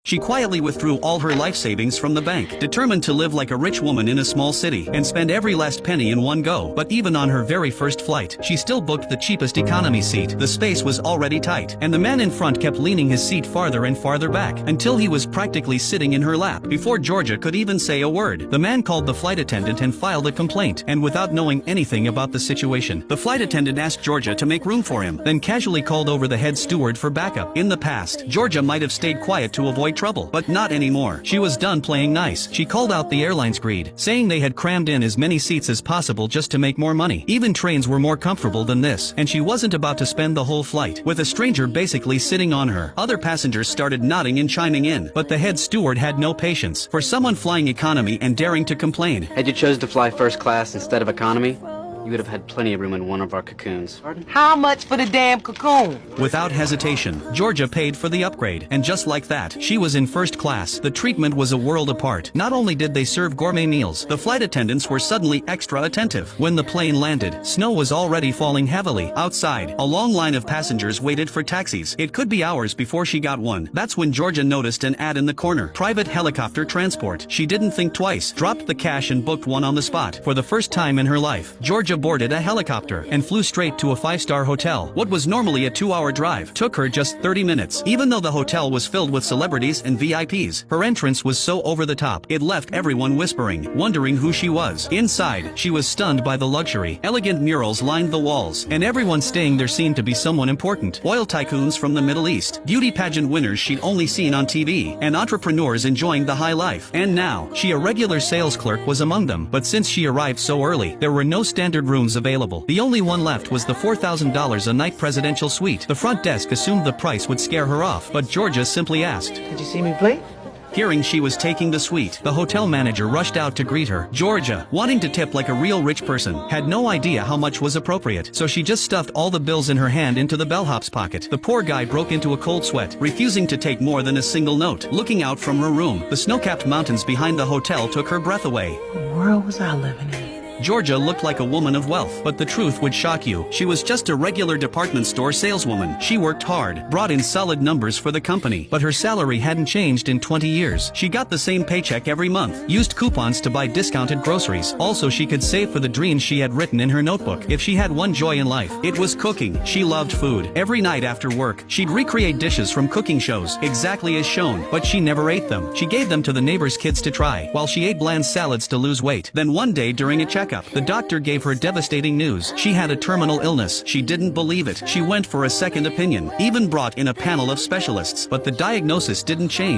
She quietly withdrew all her life savings from the bank, determined to live like a rich woman in a small city and spend every last penny in one go. But even on her very first flight, she still booked the cheapest economy seat. The space was already tight, and the man in front kept leaning his seat farther and farther back until he was practically sitting in her lap. Before Georgia could even say a word, the man called the flight attendant and filed a complaint, and without knowing anything about the situation, the flight attendant asked Georgia to make room for him, then casually called over the head steward for backup. In the past, Georgia might have stayed quiet to avoid trouble, but not anymore. She was done playing nice. She called out the airline's greed, saying they had crammed in as many seats as possible just to make more money. Even trains were more comfortable than this, and she wasn't about to spend the whole flight with a stranger basically sitting on her. Other passengers started nodding and chiming in, but the head steward had no patience for someone flying economy and daring to complain. Had you chosen to fly first class instead of economy, you would have had plenty of room in one of our cocoons. Pardon? How much for the damn cocoon? Without hesitation, Georgia paid for the upgrade, and just like that, she was in first class. The treatment was a world apart. Not only did they serve gourmet meals, the flight attendants were suddenly extra attentive. When the plane landed, snow was already falling heavily. Outside, a long line of passengers waited for taxis. It could be hours before she got one. That's when Georgia noticed an ad in the corner. Private helicopter transport. She didn't think twice, dropped the cash and booked one on the spot. For the first time in her life, Georgia boarded a helicopter and flew straight to a 5-star hotel. What was normally a 2-hour drive took her just 30 minutes. Even though the hotel was filled with celebrities and VIPs, her entrance was so over the top, it left everyone whispering, wondering who she was. Inside, she was stunned by the luxury. Elegant murals lined the walls, and everyone staying there seemed to be someone important. Oil tycoons from the Middle East, beauty pageant winners she'd only seen on TV, and entrepreneurs enjoying the high life. And now, she, a regular sales clerk, was among them. But since she arrived so early, there were no standard rooms available. The only one left was the $4,000 a night presidential suite. The front desk assumed the price would scare her off, but Georgia simply asked, Did you see me play? Hearing she was taking the suite, the hotel manager rushed out to greet her. Georgia, wanting to tip like a real rich person, had no idea how much was appropriate, so she just stuffed all the bills in her hand into the bellhop's pocket. The poor guy broke into a cold sweat, refusing to take more than a single note. Looking out from her room, the snow-capped mountains behind the hotel took her breath away. What world was I living in? Georgia looked like a woman of wealth, but the truth would shock you. She was just a regular department store saleswoman. She worked hard, brought in solid numbers for the company, but her salary hadn't changed in 20 years. She got the same paycheck every month, used coupons to buy discounted groceries. Also, she could save for the dreams she had written in her notebook. If she had one joy in life, it was cooking. She loved food. Every night after work, she'd recreate dishes from cooking shows, exactly as shown, but she never ate them. She gave them to the neighbors' kids to try, while she ate bland salads to lose weight. Then one day during a checkup, the doctor gave her devastating news. She had a terminal illness. She didn't believe it. She went for a second opinion, even brought in a panel of specialists, but the diagnosis didn't change.